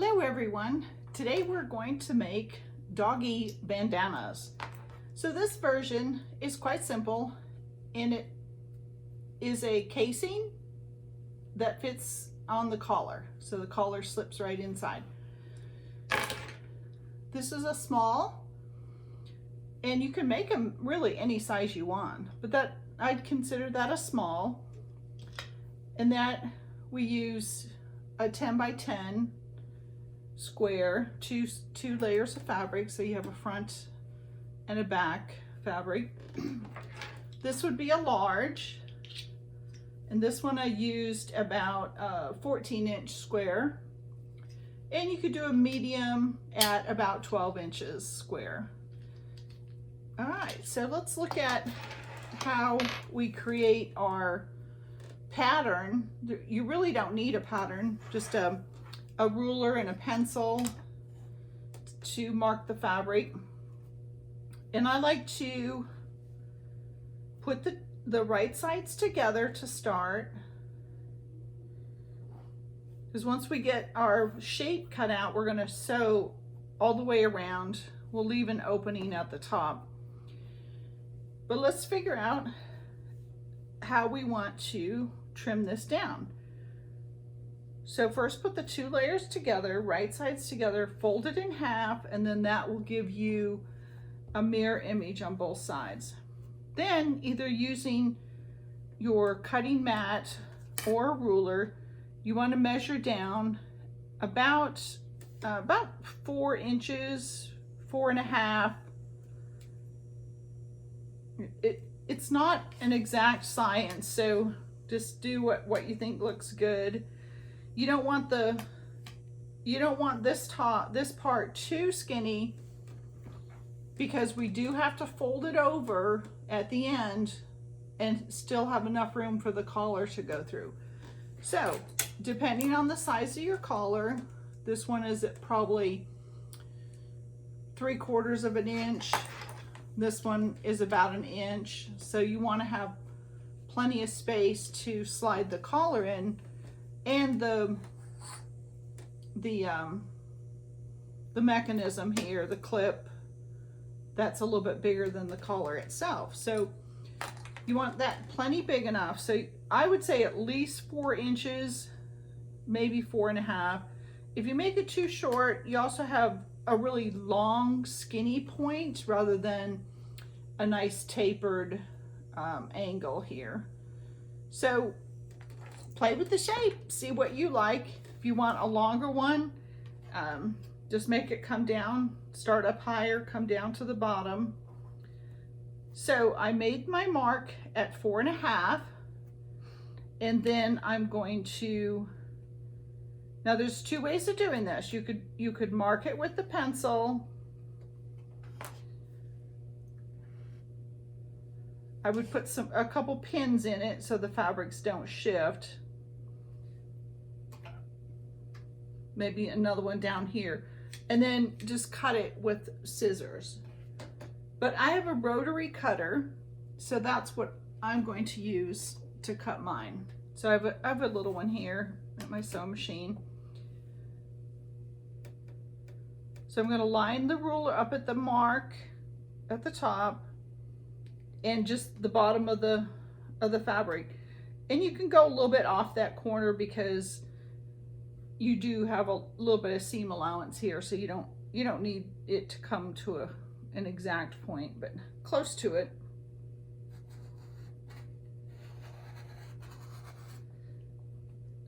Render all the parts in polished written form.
Hello everyone. Today we're going to make doggy bandanas. So this version is quite simple, and it is a casing that fits on the collar. So the collar slips right inside. This is a small, and you can make them really any size you want, but that I'd consider that a small. And that we use a 10 by 10 square, two layers of fabric, so you have a front and a back fabric. This would be a large, and this one I used about 14-inch square, and you could do a medium at about 12 inches square. All right, so let's look at how we create our pattern. You really don't need a pattern, just a ruler and a pencil to mark the fabric. And I like to put the right sides together to start, because once we get our shape cut out, we're going to sew all the way around. We'll leave an opening at the top. But let's figure out how we want to trim this down. So first put the two layers together, right sides together, fold it in half, and then that will give you a mirror image on both sides. Then either using your cutting mat or a ruler, you want to measure down about 4 inches, 4.5. It's not an exact science, so just do what you think looks good. You don't want this part too skinny, because we do have to fold it over at the end and still have enough room for the collar to go through. So depending on the size of your collar, this one is at probably 3/4 of an inch. This one is about an inch. So you want to have plenty of space to slide the collar in, and the mechanism here, the clip, that's a little bit bigger than the collar itself. So you want that plenty big enough. So I would say at least 4 inches, maybe 4.5. If you make it too short, you also have a really long skinny point rather than a nice tapered angle here. So play with the shape, see what you like. If you want a longer one, just make it come down, start up higher, come down to the bottom. So I made my mark at 4.5, and then I'm going to, now there's two ways of doing this. You could mark it with the pencil. I would put a couple pins in it so the fabrics don't shift. Maybe another one down here, and then just cut it with scissors. But I have a rotary cutter, so that's what I'm going to use to cut mine. So I have a little one here at my sewing machine. So I'm going to line the ruler up at the mark at the top and just the bottom of the fabric. And you can go a little bit off that corner because you do have a little bit of seam allowance here, so you don't need it to come to an exact point, but close to it.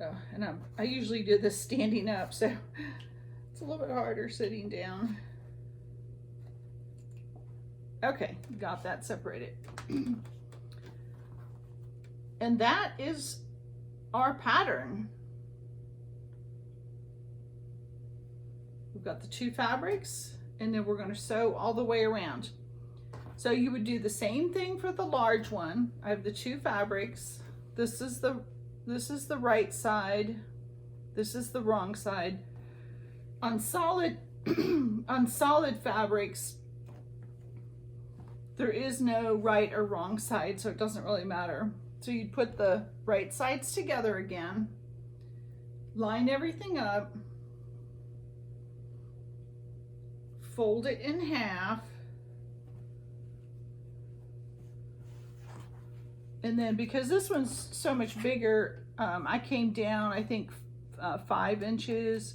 Oh, and I usually do this standing up, so it's a little bit harder sitting down. Okay, got that separated. And that is our pattern. We've got the two fabrics, and then we're going to sew all the way around. So you would do the same thing for the large one. I have the two fabrics. This is the right side. This is the wrong side. On solid fabrics, there is no right or wrong side, so it doesn't really matter. So you'd put the right sides together again, line everything up, fold it in half. And then because this one's so much bigger, I came down, I think 5 inches.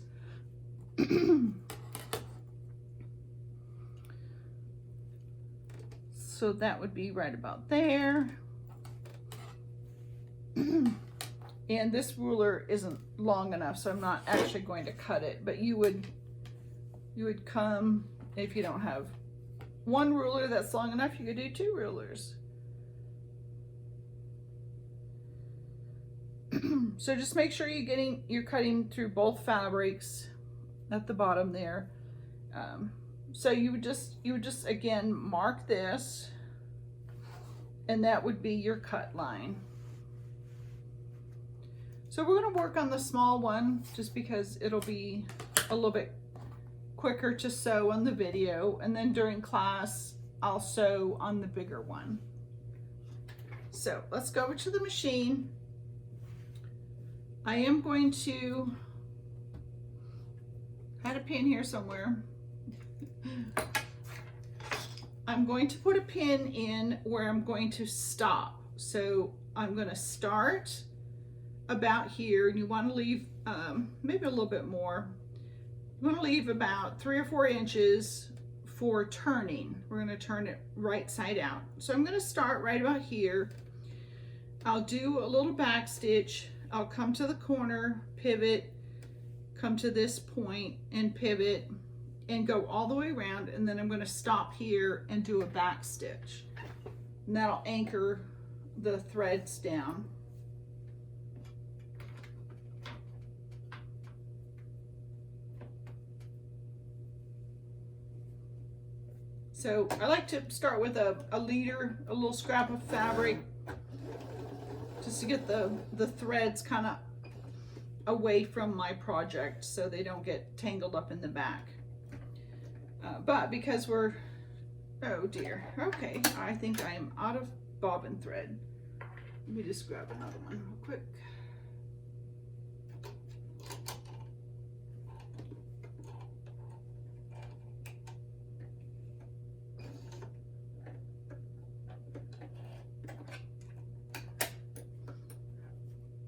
So that would be right about there. And this ruler isn't long enough, so I'm not actually going to cut it, but you would come, if you don't have one ruler that's long enough, you could do 2 rulers. So just make sure you're cutting through both fabrics at the bottom there. So you would just again mark this, and that would be your cut line. So we're going to work on the small one just because it'll be a little bit quicker to sew on the video, and then during class I'll sew on the bigger one. So let's go over to the machine. I am going to, I had a pin here somewhere. I'm going to put a pin in where I'm going to stop. So I'm going to start about here, and you want to leave maybe a little bit more. You want to leave about 3 or 4 inches for turning. We're going to turn it right side out. So I'm going to start right about here. I'll do a little back stitch. I'll come to the corner, pivot, come to this point and pivot and go all the way around, and then I'm going to stop here and do a back stitch. And that'll anchor the threads down. So I like to start with a leader, a little scrap of fabric, just to get the threads kind of away from my project so they don't get tangled up in the back. But because we're, oh dear, okay, I think I am out of bobbin thread. Let me just grab another one real quick.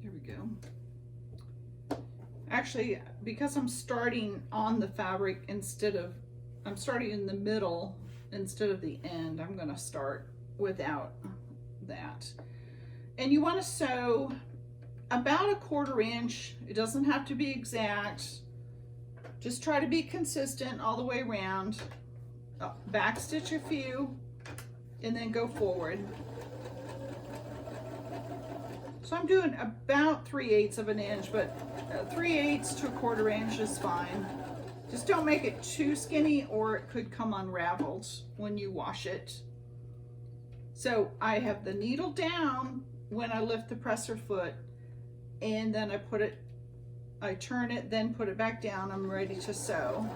There we go. Actually, because I'm starting on the fabric instead of, I'm starting in the middle instead of the end, I'm going to start without that. And you want to sew about 1/4 inch. It doesn't have to be exact. Just try to be consistent all the way around. Back stitch a few and then go forward. So I'm doing about 3/8 of an inch, but 3/8 to 1/4 inch is fine. Just don't make it too skinny or it could come unraveled when you wash it. So I have the needle down when I lift the presser foot, and then I turn it, then put it back down. I'm ready to sew.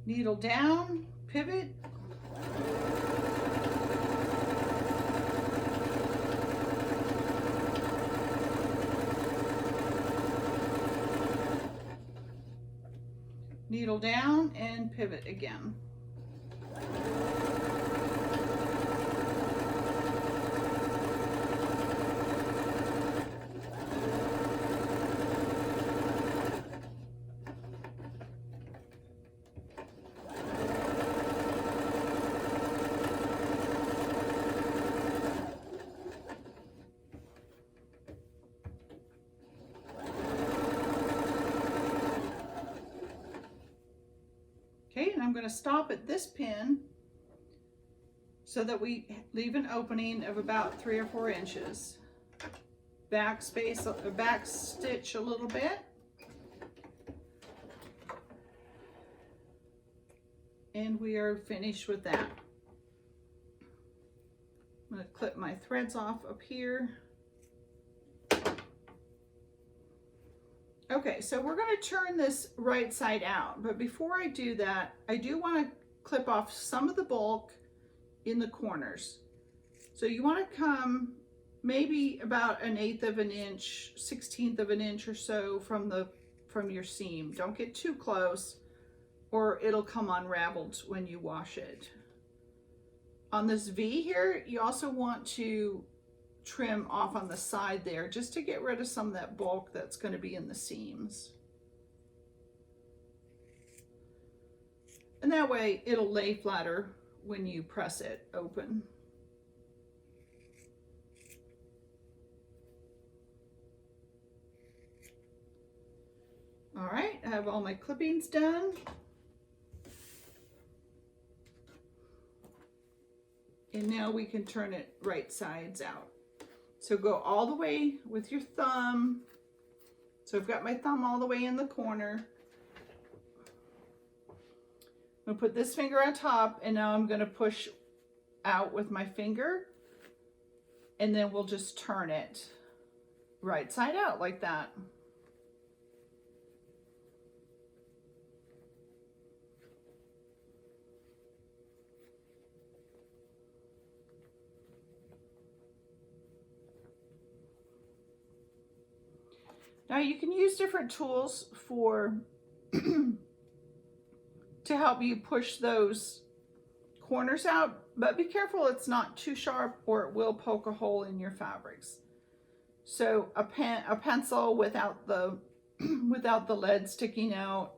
Needle down, pivot. Needle down and pivot again. Okay, and I'm going to stop at this pin so that we leave an opening of about 3 or 4 inches. Back stitch a little bit. And we are finished with that. I'm going to clip my threads off up here. Okay, so we're going to turn this right side out, but before I do that, I do want to clip off some of the bulk in the corners. So you want to come maybe about 1/8 of an inch, 1/16 of an inch or so from your seam. Don't get too close or it'll come unraveled when you wash it. On this V here, you also want to trim off on the side there just to get rid of some of that bulk that's going to be in the seams. And that way it'll lay flatter when you press it open. All right, I have all my clippings done. And now we can turn it right sides out. So go all the way with your thumb. So I've got my thumb all the way in the corner. I'm gonna put this finger on top, and now I'm gonna push out with my finger, and then we'll just turn it right side out like that. Now you can use different tools for to help you push those corners out, but be careful it's not too sharp or it will poke a hole in your fabrics. So a pencil without the without the lead sticking out.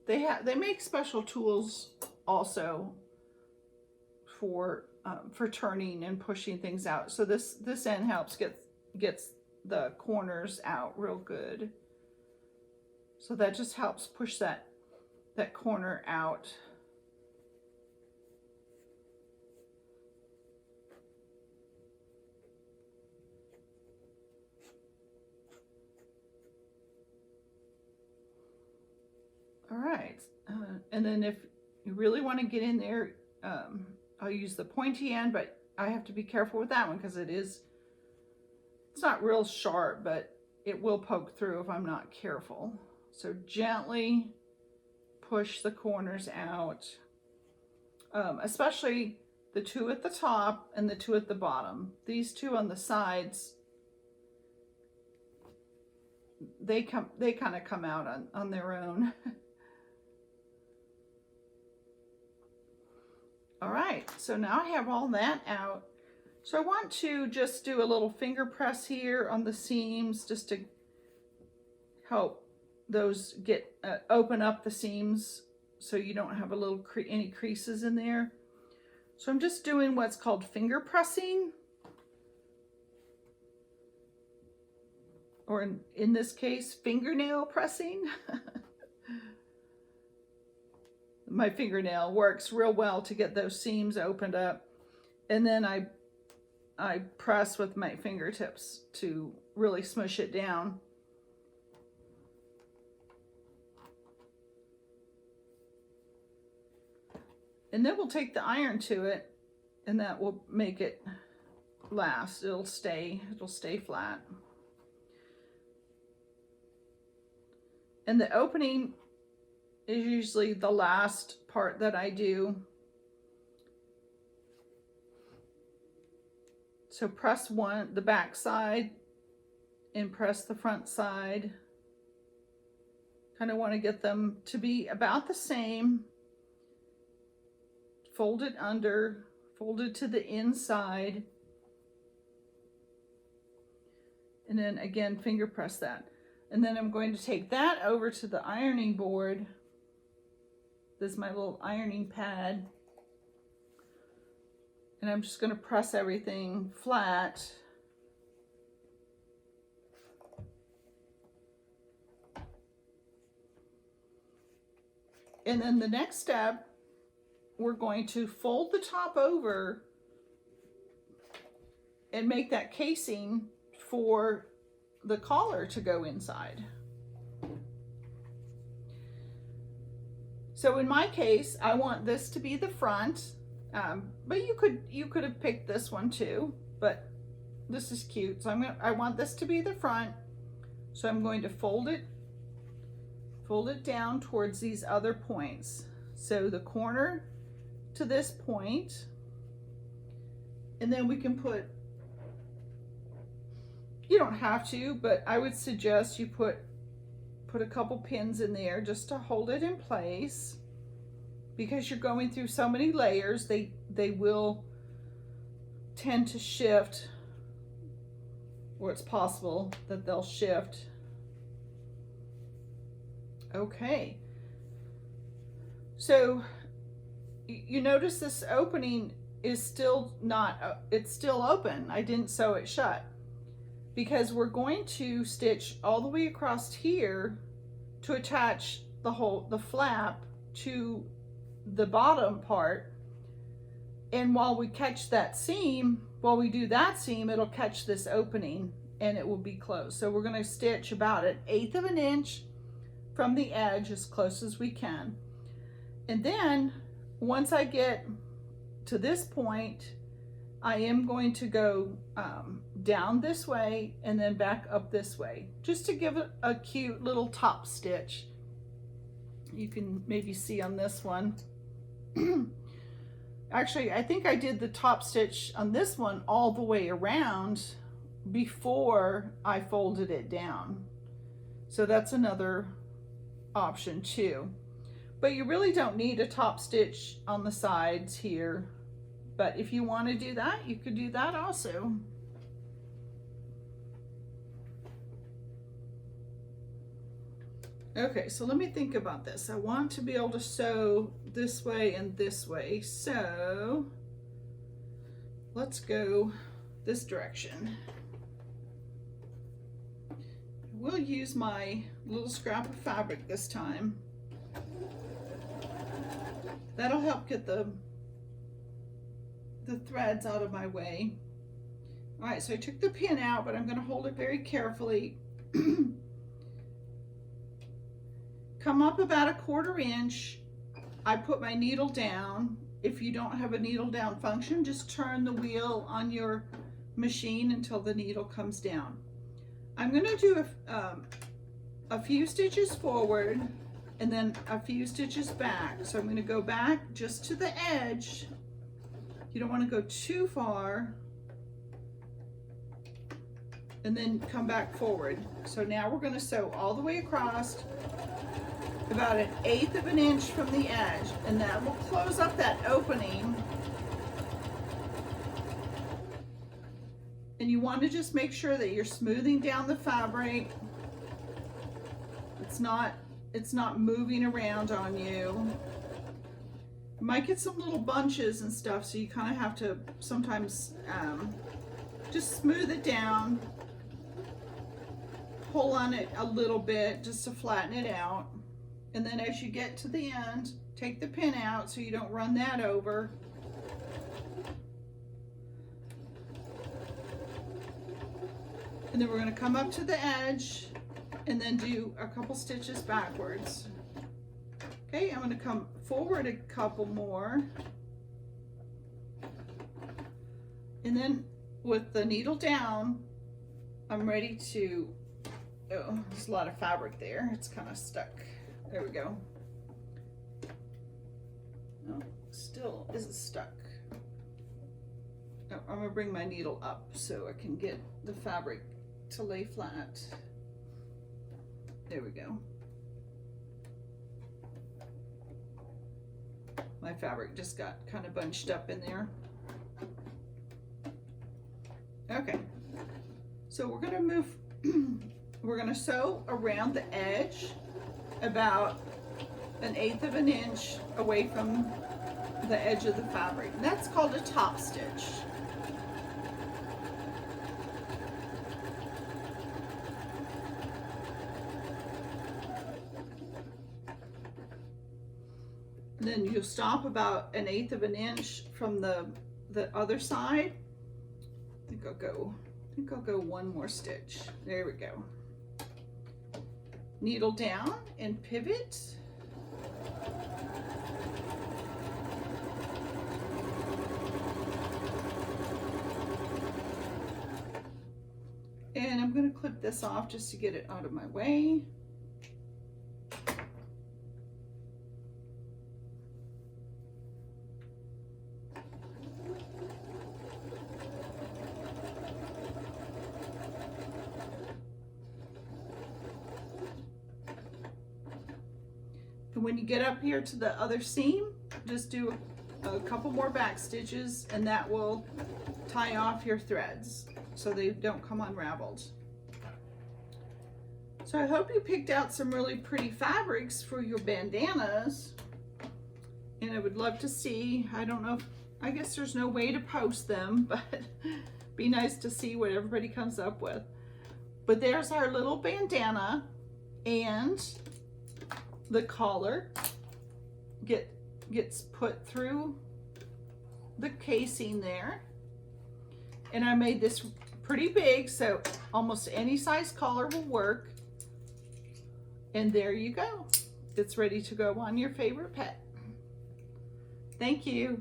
They make special tools also for turning and pushing things out. So this end helps gets the corners out real good. So that just helps push that corner out. All right, and then if you really want to get in there, I'll use the pointy end, but I have to be careful with that one because it's not real sharp, but it will poke through if I'm not careful. So gently push the corners out, especially the two at the top and the two at the bottom. These two on the sides, they kind of come out on their own. All right, so now I have all that out. So I want to just do a little finger press here on the seams just to help those get open up the seams so you don't have any creases in there. So I'm just doing what's called finger pressing, or in this case, fingernail pressing. My fingernail works real well to get those seams opened up, and then I press with my fingertips to really smush it down. And then we'll take the iron to it, and that will make it last. It'll stay flat. And the opening is usually the last part that I do. So press the back side and press the front side. Kind of want to get them to be about the same. Fold it under, fold it to the inside. And then again, finger press that. And then I'm going to take that over to the ironing board. This is my little ironing pad. And I'm just going to press everything flat. And then the next step, we're going to fold the top over and make that casing for the collar to go inside. So in my case, I want this to be the front, but you could have picked this one too, but this is cute. So I want this to be the front. So I'm going to fold it down towards these other points. So the corner to this point, and then we can put, you don't have to, but I would suggest you put a couple pins in there just to hold it in place, because you're going through so many layers, they will tend to shift, or it's possible that they'll shift. Okay, so you notice this opening is still not, it's still open. I didn't sew it shut, because we're going to stitch all the way across here to attach the flap to the bottom part. And while we catch that seam, while we do that seam, it'll catch this opening and it will be closed. So we're going to stitch about 1/8 of an inch from the edge as close as we can. And then once I get to this point, I am going to go down this way and then back up this way, just to give it a cute little top stitch. You can maybe see on this one. Actually, I think I did the top stitch on this one all the way around before I folded it down. So that's another option too. But you really don't need a top stitch on the sides here. But if you want to do that, you could do that also. Okay, so let me think about this. I want to be able to sew this way and this way. So let's go this direction. We'll use my little scrap of fabric this time. That'll help get the threads out of my way. All right, so I took the pin out, but I'm going to hold it very carefully. Come up about 1/4 inch. I put my needle down. If you don't have a needle down function, just turn the wheel on your machine until the needle comes down. I'm going to do a few stitches forward and then a few stitches back. So I'm going to go back just to the edge. You don't want to go too far, and then come back forward. So now we're going to sew all the way across about 1/8 of an inch from the edge, and that will close up that opening. And you want to just make sure that you're smoothing down the fabric. It's not moving around on you. You might get some little bunches and stuff, so you kind of have to sometimes just smooth it down, pull on it a little bit just to flatten it out. And then as you get to the end, take the pin out so you don't run that over. And then we're going to come up to the edge and then do a couple stitches backwards. Okay, I'm going to come forward a couple more. And then with the needle down, I'm ready to, oh, there's a lot of fabric there. It's kind of stuck. There we go. No, still isn't stuck. Oh, I'm going to bring my needle up so I can get the fabric to lay flat. There we go. My fabric just got kind of bunched up in there. Okay, so we're going to move, we're going to sew around the edge about 1/8 of an inch away from the edge of the fabric. And that's called a top stitch. And then you'll stop about 1/8 of an inch from the other side. I think I'll go one more stitch. There we go. Needle down and pivot. And I'm going to clip this off just to get it out of my way. when you get up here to the other seam, just do a couple more back stitches, and that will tie off your threads so they don't come unraveled. So I hope you picked out some really pretty fabrics for your bandanas, and I would love to see, I don't know, I guess there's no way to post them, but be nice to see what everybody comes up with. But there's our little bandana, and the collar gets put through the casing there. And I made this pretty big, so almost any size collar will work. And there you go. It's ready to go on your favorite pet. Thank you.